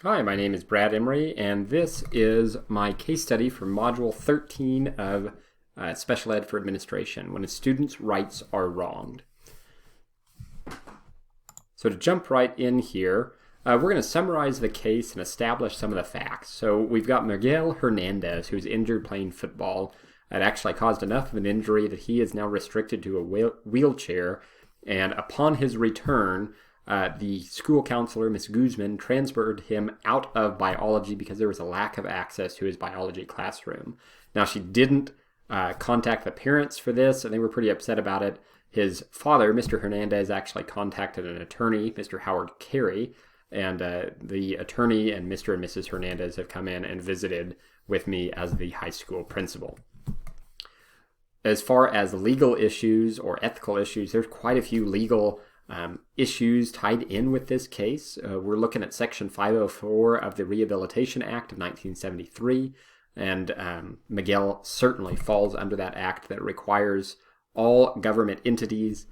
Hi, my name is Brad Emery, and this is my case study for Module 13 of Special Ed for Administration, when a student's rights are wronged. So to jump right in here, we're going to summarize the case and establish some of the facts. So we've got Miguel Hernandez, who's injured playing football. It actually caused enough of an injury that he is now restricted to a wheelchair, and upon his return, the school counselor, Ms. Guzman, transferred him out of biology because there was a lack of access to his biology classroom. Now, she didn't contact the parents for this, and they were pretty upset about it. His father, Mr. Hernandez, actually contacted an attorney, Mr. Howard Carey, and the attorney and Mr. and Mrs. Hernandez have come in and visited with me as the high school principal. As far as legal issues or ethical issues, there's quite a few legal issues tied in with this case. We're looking at Section 504 of the Rehabilitation Act of 1973, and Miguel certainly falls under that act that requires all government entities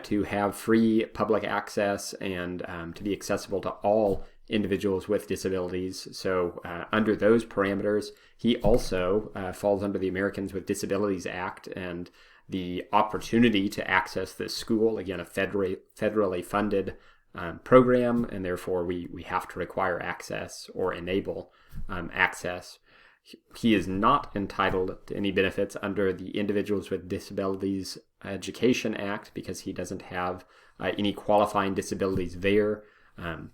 to have free public access and to be accessible to all individuals with disabilities. So under those parameters, he also falls under the Americans with Disabilities Act, and the opportunity to access this school, again, a federally funded program, and therefore we have to require access or enable access. He is not entitled to any benefits under the Individuals with Disabilities Education Act because he doesn't have any qualifying disabilities there.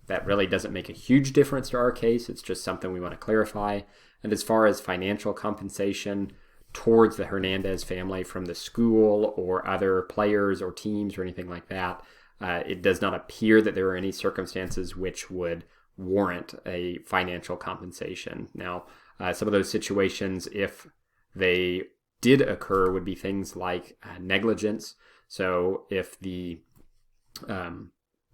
That really doesn't make a huge difference to our case. It's just something we want to clarify. And as far as financial compensation towards the Hernandez family from the school or other players or teams or anything like that, it does not appear that there are any circumstances which would warrant a financial compensation. Now, some of those situations, if they did occur, would be things like negligence. So if the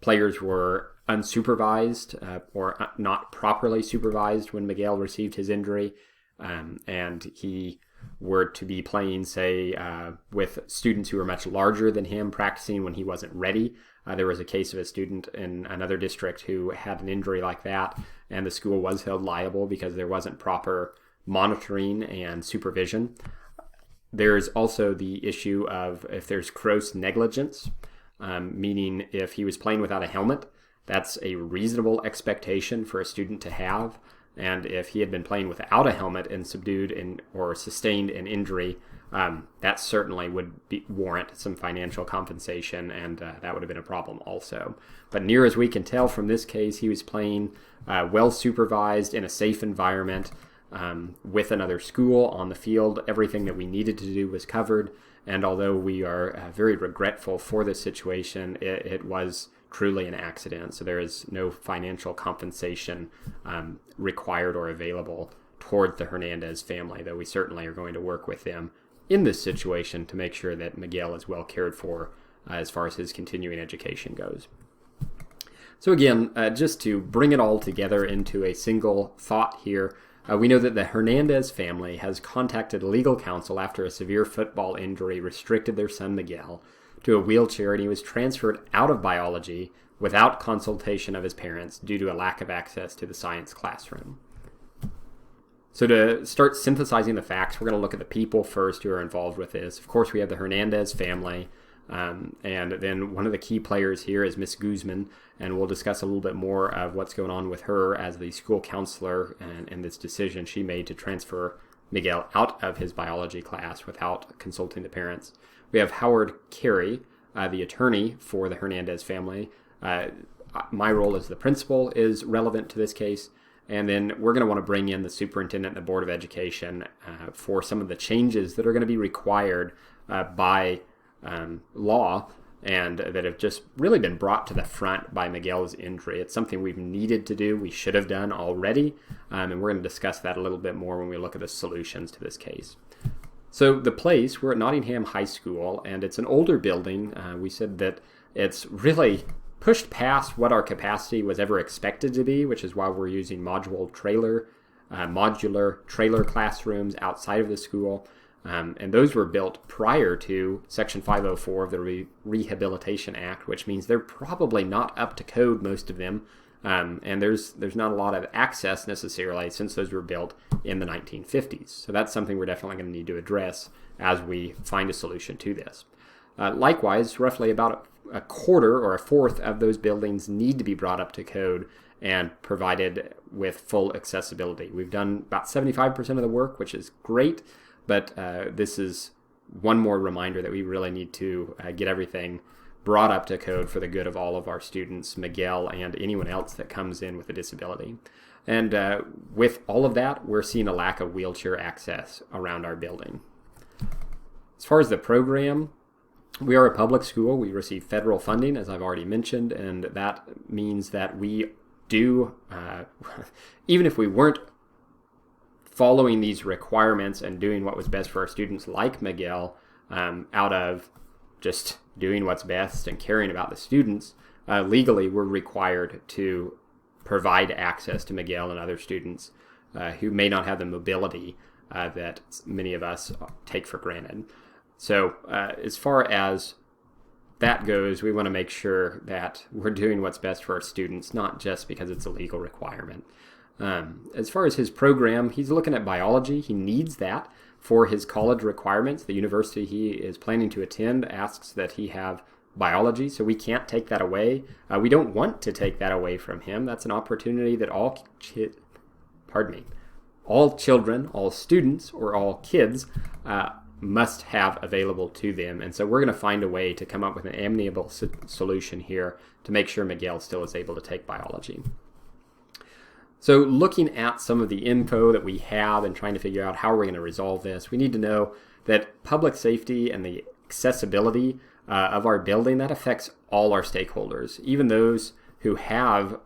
players were unsupervised or not properly supervised when Miguel received his injury, and he were to be playing, say, with students who were much larger than him, practicing when he wasn't ready. There was a case of a student in another district who had an injury like that, and the school was held liable because there wasn't proper monitoring and supervision. There's also the issue of if there's gross negligence, meaning if he was playing without a helmet, that's a reasonable expectation for a student to have. And if he had been playing without a helmet and or sustained an injury, that certainly would warrant some financial compensation, and that would have been a problem also. But near as we can tell from this case, he was playing well supervised in a safe environment with another school on the field. Everything that we needed to do was covered, and although we are very regretful for this situation, it was truly an accident, so there is no financial compensation required or available toward the Hernandez family, though we certainly are going to work with them in this situation to make sure that Miguel is well cared for as far as his continuing education goes. So again, just to bring it all together into a single thought here, we know that the Hernandez family has contacted legal counsel after a severe football injury restricted their son Miguel to a wheelchair, and he was transferred out of biology without consultation of his parents due to a lack of access to the science classroom. So to start synthesizing the facts, we're going to look at the people first who are involved with this. Of course, we have the Hernandez family, and then one of the key players here is Miss Guzman, and we'll discuss a little bit more of what's going on with her as the school counselor and this decision she made to transfer Miguel out of his biology class without consulting the parents. We have Howard Carey, the attorney for the Hernandez family. My role as the principal is relevant to this case. And then we're going to want to bring in the superintendent and the Board of Education for some of the changes that are going to be required by law and that have just really been brought to the front by Miguel's injury. It's something we've needed to do. We should have done already. And we're going to discuss that a little bit more when we look at the solutions to this case. So the place, we're at Nottingham High School, and it's an older building. We said that it's really pushed past what our capacity was ever expected to be, which is why we're using modular trailer classrooms outside of the school. And those were built prior to Section 504 of the Rehabilitation Act, which means they're probably not up to code, most of them. And there's not a lot of access necessarily since those were built in the 1950s. So that's something we're definitely going to need to address as we find a solution to this. Likewise, roughly about a quarter or a fourth of those buildings need to be brought up to code and provided with full accessibility. We've done about 75% of the work, which is great, but this is one more reminder that we really need to get everything brought up to code for the good of all of our students, Miguel, and anyone else that comes in with a disability. And with all of that, we're seeing a lack of wheelchair access around our building. As far as the program, we are a public school. We receive federal funding, as I've already mentioned, and that means that we do, even if we weren't following these requirements and doing what was best for our students like Miguel, out of just doing what's best and caring about the students, legally we're required to provide access to Miguel and other students who may not have the mobility that many of us take for granted. So as far as that goes, we want to make sure that we're doing what's best for our students, not just because it's a legal requirement. As far as his program, he's looking at biology. He needs that for his college requirements. The university he is planning to attend asks that he have biology, so we can't take that away. We don't want to take that away from him. That's an opportunity that all children, all students, or all kids must have available to them. And so we're going to find a way to come up with an amiable solution here to make sure Miguel still is able to take biology. So looking at some of the info that we have and trying to figure out how we're going to resolve this, we need to know that public safety and the accessibility of our building, that affects all our stakeholders, even those who have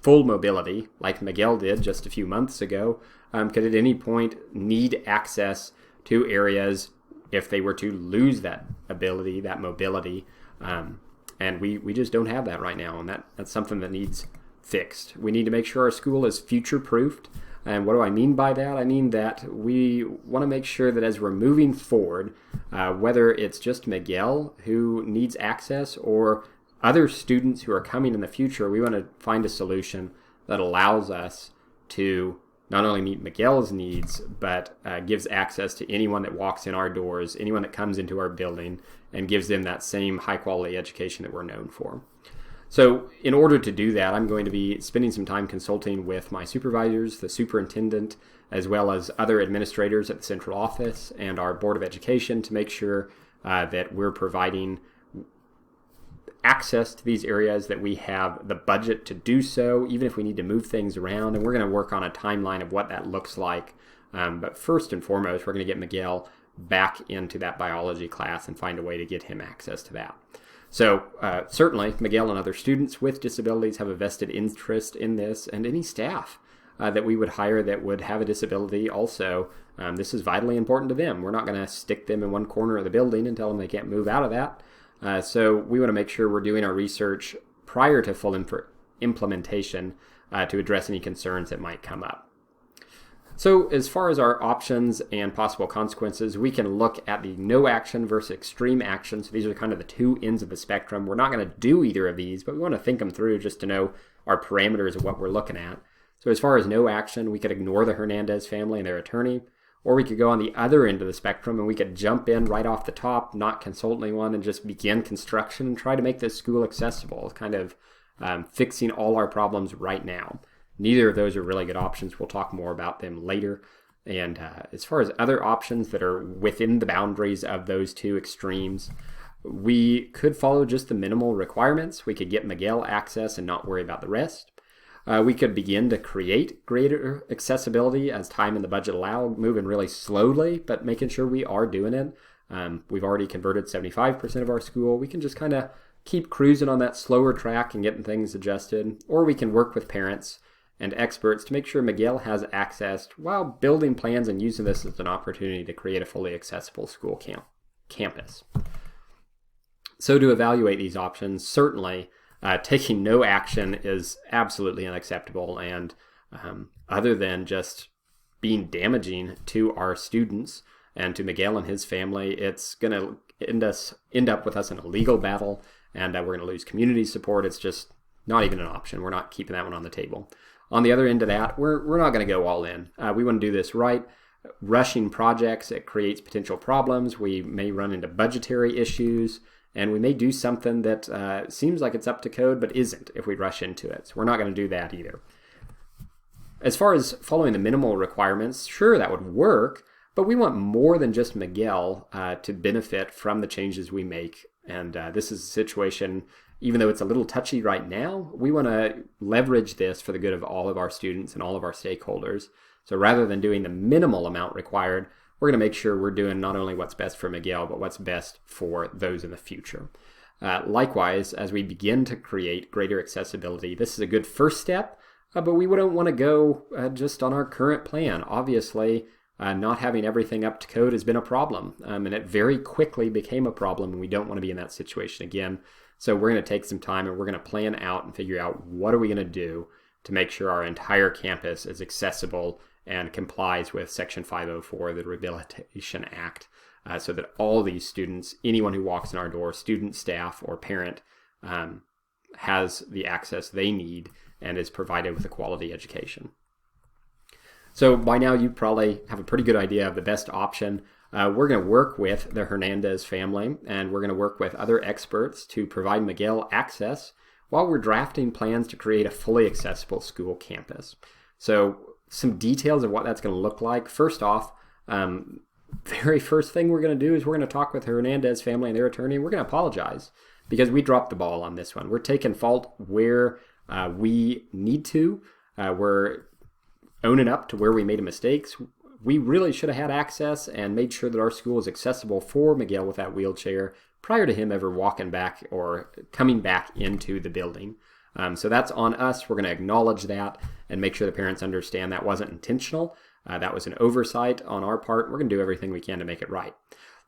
full mobility, like Miguel did just a few months ago, could at any point need access to areas if they were to lose that ability, that mobility. And we just don't have that right now, and that's something that needs fixed. We need to make sure our school is future-proofed. And what do I mean by that? I mean that we want to make sure that as we're moving forward, whether it's just Miguel who needs access or other students who are coming in the future, we want to find a solution that allows us to not only meet Miguel's needs, but gives access to anyone that walks in our doors, anyone that comes into our building, and gives them that same high-quality education that we're known for. So in order to do that, I'm going to be spending some time consulting with my supervisors, the superintendent, as well as other administrators at the central office and our Board of Education to make sure that we're providing access to these areas, that we have the budget to do so, even if we need to move things around. And we're going to work on a timeline of what that looks like. But first and foremost, we're going to get Miguel back into that biology class and find a way to get him access to that. So certainly, Miguel and other students with disabilities have a vested interest in this, and any staff that we would hire that would have a disability also, this is vitally important to them. We're not going to stick them in one corner of the building and tell them they can't move out of that. So we want to make sure we're doing our research prior to full implementation to address any concerns that might come up. So as far as our options and possible consequences, we can look at the no action versus extreme action. So these are kind of the two ends of the spectrum. We're not going to do either of these, but we want to think them through just to know our parameters of what we're looking at. So as far as no action, we could ignore the Hernandez family and their attorney, or we could go on the other end of the spectrum and we could jump in right off the top, not consult anyone, and just begin construction and try to make this school accessible, kind of fixing all our problems right now. Neither of those are really good options. We'll talk more about them later. And as far as other options that are within the boundaries of those two extremes, we could follow just the minimal requirements. We could get Miguel access and not worry about the rest. We could begin to create greater accessibility as time and the budget allow, moving really slowly, but making sure we are doing it. We've already converted 75% of our school. We can just kind of keep cruising on that slower track and getting things adjusted. Or we can work with parents and experts to make sure Miguel has access while building plans and using this as an opportunity to create a fully accessible school campus. So to evaluate these options, certainly taking no action is absolutely unacceptable, and other than just being damaging to our students and to Miguel and his family, it's going to end up with us in a legal battle, and we're going to lose community support. It's just not even an option. We're not keeping that one on the table. On the other end of that, we're not going to go all in. We want to do this right. Rushing projects, it creates potential problems. We may run into budgetary issues, and we may do something that seems like it's up to code but isn't if we rush into it. So we're not going to do that either. As far as following the minimal requirements, sure, that would work, but we want more than just Miguel to benefit from the changes we make. And this is a situation, even though it's a little touchy right now, we want to leverage this for the good of all of our students and all of our stakeholders. So rather than doing the minimal amount required, we're going to make sure we're doing not only what's best for Miguel, but what's best for those in the future. Likewise, as we begin to create greater accessibility, this is a good first step, but we wouldn't want to go just on our current plan. Obviously, not having everything up to code has been a problem, and it very quickly became a problem, and we don't want to be in that situation again. So we're going to take some time, and we're going to plan out and figure out what are we going to do to make sure our entire campus is accessible and complies with Section 504 of the Rehabilitation Act, so that all these students, anyone who walks in our door, student, staff, or parent, has the access they need and is provided with a quality education. So by now you probably have a pretty good idea of the best option. We're going to work with the Hernandez family, and we're going to work with other experts to provide Miguel access while we're drafting plans to create a fully accessible school campus. So some details of what that's going to look like. First off, very first thing we're going to do is we're going to talk with the Hernandez family and their attorney, and we're going to apologize because we dropped the ball on this one. We're taking fault where we need to. We're owning up to where we made mistakes. We really should have had access and made sure that our school is accessible for Miguel with that wheelchair prior to him ever walking back or coming back into the building. So that's on us. We're going to acknowledge that and make sure the parents understand that wasn't intentional. That was an oversight on our part. We're going to do everything we can to make it right.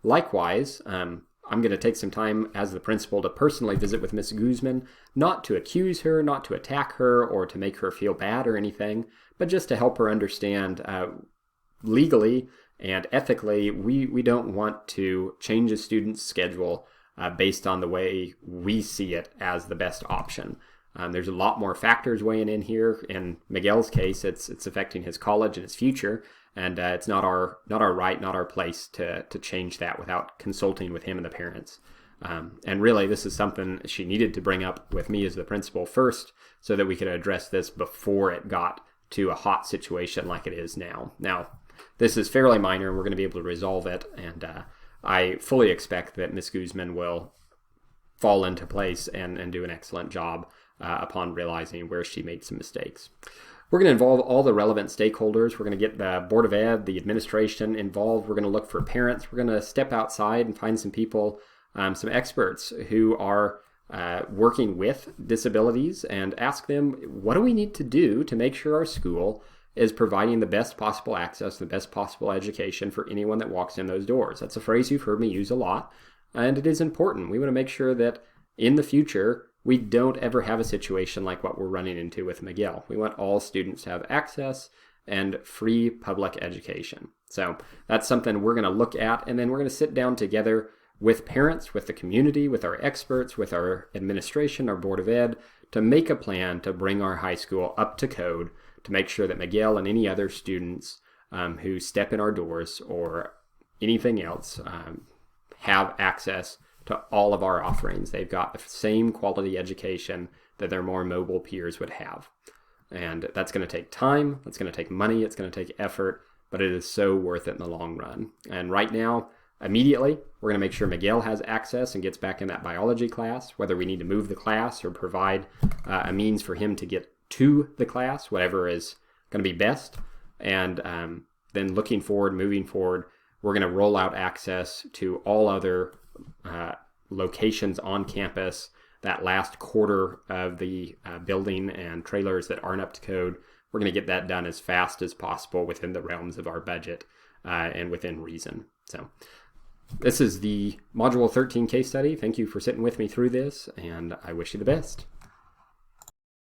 Likewise, I'm going to take some time as the principal to personally visit with Ms. Guzman, not to accuse her, not to attack her, or to make her feel bad or anything, but just to help her understand legally and ethically, we don't want to change a student's schedule based on the way we see it as the best option. There's a lot more factors weighing in here. In Miguel's case, it's affecting his college and his future, and it's not our right, not our place to change that without consulting with him and the parents. And really, this is something she needed to bring up with me as the principal first, so that we could address this before it got to a hot situation like it is now. Now, this is fairly minor, and we're going to be able to resolve it, and I fully expect that Ms. Guzman will fall into place and do an excellent job upon realizing where she made some mistakes. We're going to involve all the relevant stakeholders. We're going to get the Board of Ed, the administration involved. We're going to look for parents. We're going to step outside and find some people, some experts who are working with disabilities, and ask them, what do we need to do to make sure our school is providing the best possible access, the best possible education for anyone that walks in those doors. That's a phrase you've heard me use a lot, and it is important. We want to make sure that in the future, we don't ever have a situation like what we're running into with Miguel. We want all students to have access and free public education. So that's something we're going to look at, and then we're going to sit down together with parents, with the community, with our experts, with our administration, our Board of Ed, to make a plan to bring our high school up to code, to make sure that Miguel and any other students who step in our doors or anything else have access to all of our offerings. They've got the same quality education that their more mobile peers would have. And that's going to take time, that's going to take money, it's going to take effort, but it is so worth it in the long run. And right now, immediately, we're going to make sure Miguel has access and gets back in that biology class, whether we need to move the class or provide a means for him to get to the class, whatever is going to be best. And then looking forward, moving forward, we're going to roll out access to all other locations on campus. That last quarter of the building and trailers that aren't up to code, we're going to get that done as fast as possible within the realms of our budget and within reason. So this is the Module 13 case study. Thank you for sitting with me through this, and I wish you the best.